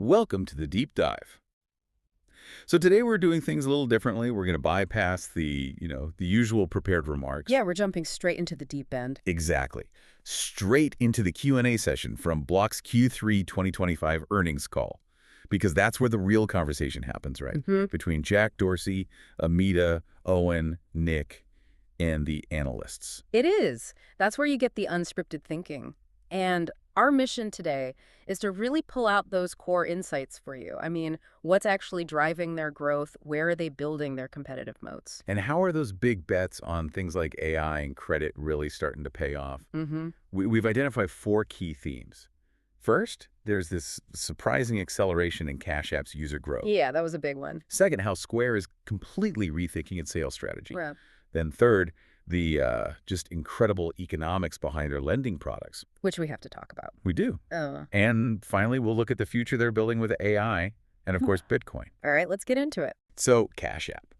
Welcome to the deep dive. So today we're doing things a little differently. We're going to bypass the usual prepared remarks. Yeah, we're jumping straight into the deep end. Exactly. Straight into the Q&A session from Block's Q3 2025 earnings call. Because that's where the real conversation happens, right? Between Jack Dorsey, Amita, Owen, Nick, and the analysts. It is. That's where you get the unscripted thinking. And our mission today is to really pull out those core insights for you. I mean, what's actually driving their growth? Where are they building their competitive moats? And how are those big bets on things like AI and credit really starting to pay off? We've identified 4 key themes. First, there's this surprising acceleration in Cash App's user growth. Yeah, that was a big one. Second, how Square is completely rethinking its sales strategy. Right. Then third, the just incredible economics behind their lending products. Which we have to talk about. We do. Oh. And finally, we'll look at the future they're building with AI and, of course, Bitcoin. All right, let's get into it. So, Cash App.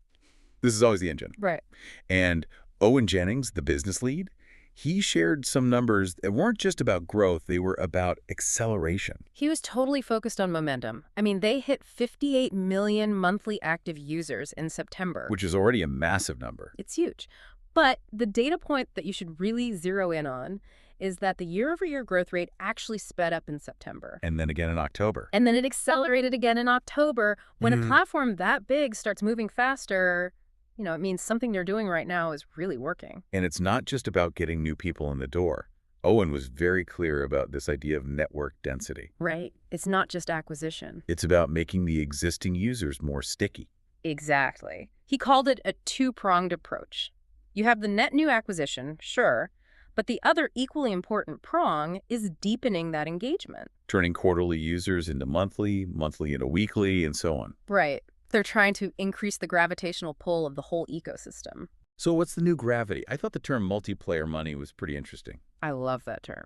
This is always the engine. Right. And Owen Jennings, the business lead, he shared some numbers that weren't just about growth, they were about acceleration. He was totally focused on momentum. I mean, they hit 58 million monthly active users in September. Which is already a massive number. It's huge. But the data point that you should really zero in on is that the year-over-year growth rate actually sped up in September. And then again in October. And then it accelerated again in October. When a platform that big starts moving faster, it means something they're doing right now is really working. And it's not just about getting new people in the door. Owen was very clear about this idea of network density. Right. It's not just acquisition. It's about making the existing users more sticky. Exactly. He called it a two-pronged approach. You have the net new acquisition, sure, but the other equally important prong is deepening that engagement. Turning quarterly users into monthly, monthly into weekly, and so on. Right. They're trying to increase the gravitational pull of the whole ecosystem. So what's the new gravity? I thought the term multiplayer money was pretty interesting. I love that term.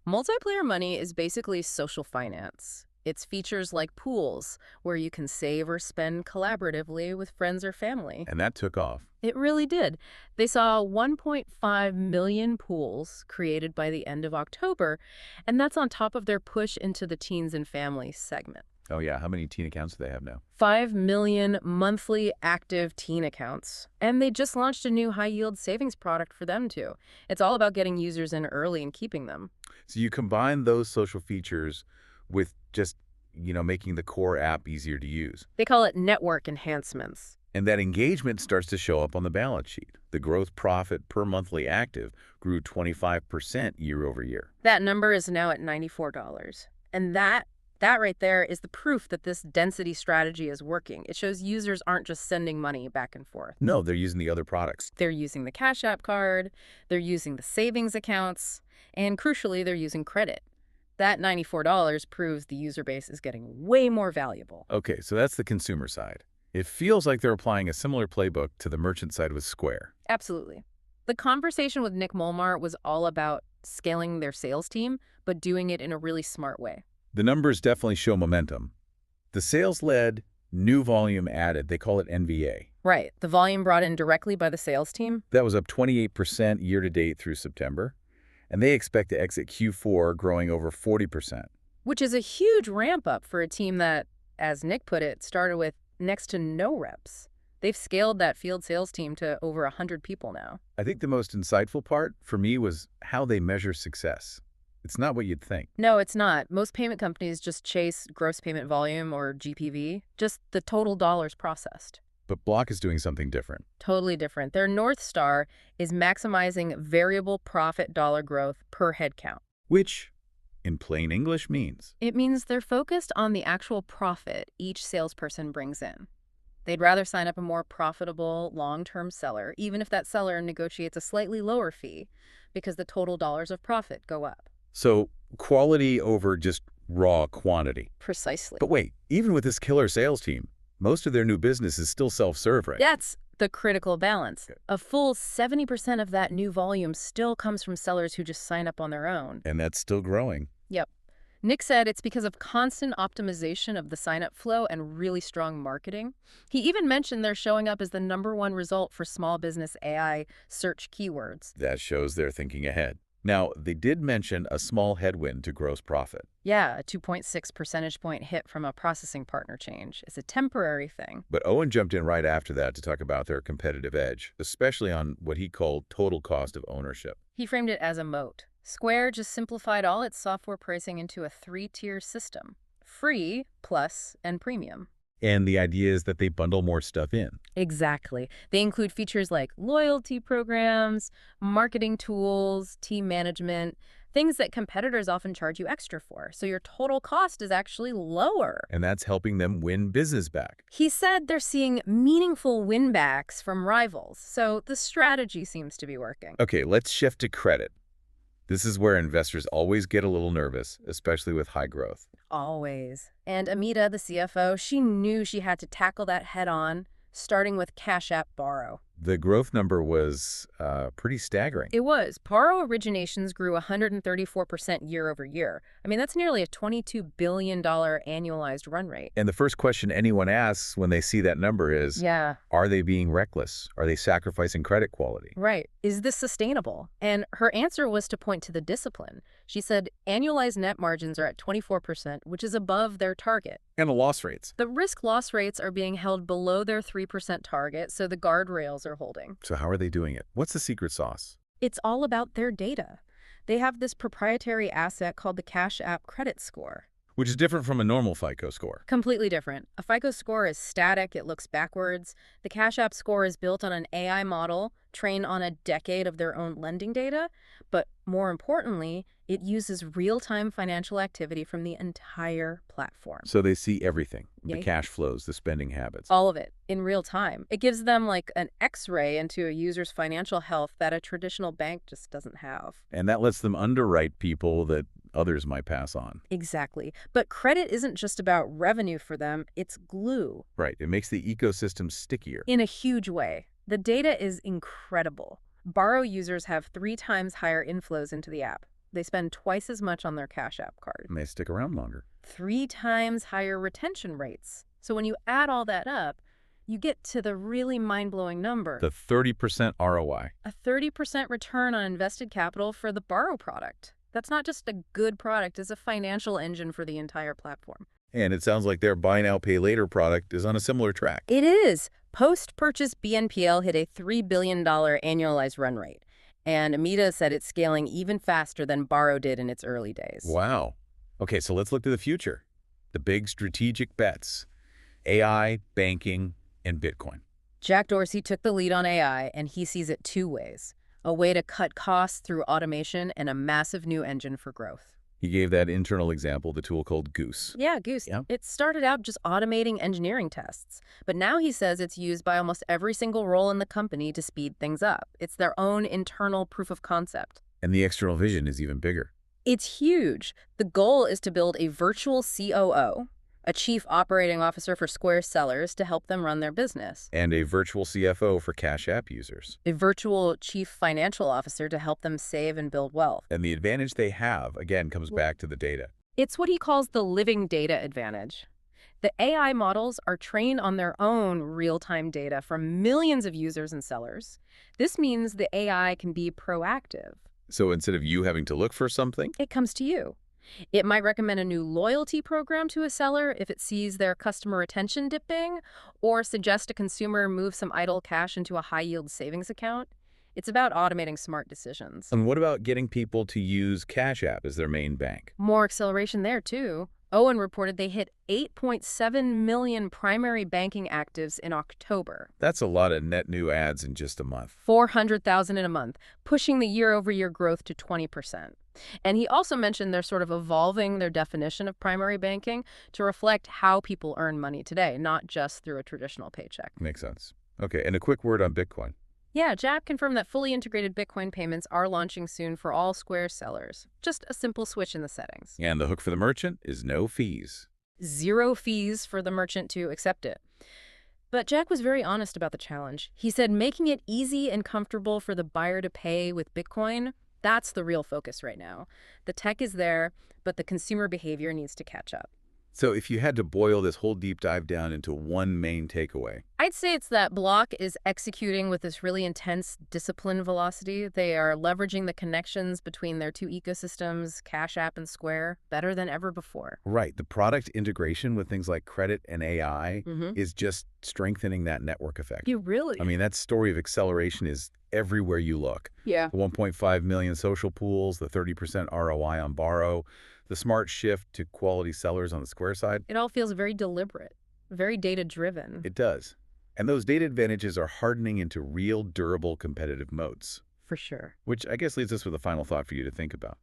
Multiplayer money is basically social finance. It's features like pools, where you can save or spend collaboratively with friends or family. And that took off. It really did. They saw 1.5 million pools created by the end of October, and that's on top of their push into the teens and families segment. Oh yeah, how many teen accounts do they have now? 5 million monthly active teen accounts. And they just launched a new high-yield savings product for them, too. It's all about getting users in early and keeping them. So you combine those social features with just, making the core app easier to use. They call it network enhancements. And that engagement starts to show up on the balance sheet. The gross profit per monthly active grew 25% year over year. That number is now at $94. And that right there is the proof that this density strategy is working. It shows users aren't just sending money back and forth. No, they're using the other products. They're using the Cash App card, they're using the savings accounts, and crucially, they're using credit. That $94 proves the user base is getting way more valuable. Okay, so that's the consumer side. It feels like they're applying a similar playbook to the merchant side with Square. Absolutely. The conversation with Nick Molmar was all about scaling their sales team, but doing it in a really smart way. The numbers definitely show momentum. The sales-led, new volume added, they call it NVA. Right. The volume brought in directly by the sales team. That was up 28% year-to-date through September. And they expect to exit Q4 growing over 40%. Which is a huge ramp up for a team that, as Nick put it, started with next to no reps. They've scaled that field sales team to over 100 people now. I think the most insightful part for me was how they measure success. It's not what you'd think. No, it's not. Most payment companies just chase gross payment volume, or GPV, just the total dollars processed. But Block is doing something different. Totally different. Their North Star is maximizing variable profit dollar growth per head count. Which, in plain English, means? It means they're focused on the actual profit each salesperson brings in. They'd rather sign up a more profitable, long-term seller, even if that seller negotiates a slightly lower fee, because the total dollars of profit go up. So, quality over just raw quantity. Precisely. But wait, even with this killer sales team, most of their new business is still self-serve, right? That's the critical balance. A full 70% of that new volume still comes from sellers who just sign up on their own. And that's still growing. Yep. Nick said it's because of constant optimization of the sign-up flow and really strong marketing. He even mentioned they're showing up as the #1 result for small business AI search keywords. That shows they're thinking ahead. Now, they did mention a small headwind to gross profit. Yeah, a 2.6 percentage point hit from a processing partner change. It's a temporary thing. But Owen jumped in right after that to talk about their competitive edge, especially on what he called total cost of ownership. He framed it as a moat. Square just simplified all its software pricing into a three-tier system: free, plus, and premium. And the idea is that they bundle more stuff in. Exactly. They include features like loyalty programs, marketing tools, team management, things that competitors often charge you extra for. So your total cost is actually lower. And that's helping them win business back. He said they're seeing meaningful winbacks from rivals, so the strategy seems to be working. Okay, let's shift to credit. This is where investors always get a little nervous, especially with high growth. Always. And Amita, the CFO, she knew she had to tackle that head on, starting with Cash App Borrow. The growth number was pretty staggering. It was. Borrow originations grew 134% year over year. I mean, that's nearly a $22 billion annualized run rate. And the first question anyone asks when they see that number is, Yeah. Are they being reckless? Are they sacrificing credit quality? Right. Is this sustainable? And her answer was to point to the discipline. She said annualized net margins are at 24%, which is above their target. And the loss rates. The risk-loss rates are being held below their 3% target, so the guardrails are holding. So how are they doing it? What's the secret sauce? It's all about their data. They have this proprietary asset called the Cash App Credit Score. Which is different from a normal FICO score. Completely different. A FICO score is static, it looks backwards. The Cash App score is built on an AI model trained on a decade of their own lending data, but more importantly, it uses real-time financial activity from the entire platform. So they see everything, Yeah. the cash flows, the spending habits. All of it, in real time. It gives them like an X-ray into a user's financial health that a traditional bank just doesn't have. And that lets them underwrite people that others might pass on. Exactly. But credit isn't just about revenue for them, it's glue. Right, it makes the ecosystem stickier. In a huge way. The data is incredible. Borrow users have 3 times higher inflows into the app. They spend twice as much on their Cash App card. And they stick around longer. 3 times higher retention rates. So when you add all that up, you get to the really mind-blowing number. The 30% ROI. A 30% return on invested capital for the Borrow product. That's not just a good product, it's a financial engine for the entire platform. And it sounds like their buy now, pay later product is on a similar track. It is. Post-purchase BNPL hit a $3 billion annualized run rate. And Amita said it's scaling even faster than Borrow did in its early days. Wow. Okay, so let's look to the future. The big strategic bets. AI, banking, and Bitcoin. Jack Dorsey took the lead on AI, and he sees it 2 ways. A way to cut costs through automation and a massive new engine for growth. He gave that internal example, the tool called Goose. Yeah, Goose. Yeah. It started out just automating engineering tests, but now he says it's used by almost every single role in the company to speed things up. It's their own internal proof of concept. And the external vision is even bigger. It's huge. The goal is to build a virtual COO, a chief operating officer for Square sellers to help them run their business, And a virtual CFO for Cash App users. a virtual chief financial officer to help them save and build wealth. And the advantage they have, again, comes back to the data. It's what he calls the living data advantage. The AI models are trained on their own real-time data from millions of users and sellers. This means the AI can be proactive. So instead of you having to look for something, It comes to you. It might recommend a new loyalty program to a seller if it sees their customer retention dipping, or suggest a consumer move some idle cash into a high-yield savings account. It's about automating smart decisions. and what about getting people to use Cash App as their main bank? More acceleration there, too. Owen reported they hit 8.7 million primary banking actives in October. That's a lot of net new ads in just a month. 400,000 in a month, pushing the year-over-year growth to 20%. And he also mentioned they're sort of evolving their definition of primary banking to reflect how people earn money today, not just through a traditional paycheck. Makes sense. Okay, and a quick word on Bitcoin. Yeah, Jack confirmed that fully integrated Bitcoin payments are launching soon for all Square sellers. Just a simple switch in the settings. And the hook for the merchant is no fees. 0 fees for the merchant to accept it. But Jack was very honest about the challenge. He said making it easy and comfortable for the buyer to pay with Bitcoin, that's the real focus right now. The tech is there, but the consumer behavior needs to catch up. So if you had to boil this whole deep dive down into one main takeaway. I'd say it's that Block is executing with this really intense discipline velocity. They are leveraging the connections between their two ecosystems, Cash App and Square, better than ever before. Right. The product integration with things like credit and AI Mm-hmm. is just strengthening that network effect. You really? I mean, that story of acceleration is everywhere you look. Yeah. The 1.5 million social pools, the 30% ROI on borrow, the smart shift to quality sellers on the Square side. It all feels very deliberate, very data-driven. It does. And those data advantages are hardening into real, durable, competitive moats. For sure. Which I guess leads us with a final thought for you to think about.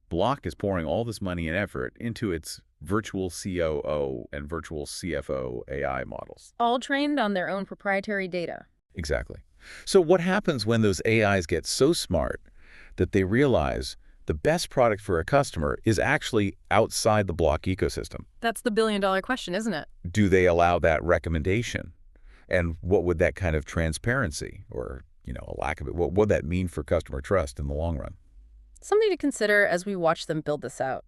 Block is pouring all this money and effort into its virtual COO and virtual CFO AI models. All trained on their own proprietary data. Exactly. So what happens when those AIs get so smart that they realize the best product for a customer is actually outside the Block ecosystem? That's the billion-dollar question, isn't it? Do they allow that recommendation? And what would that kind of transparency or, a lack of it, what would that mean for customer trust in the long run? Something to consider as we watch them build this out.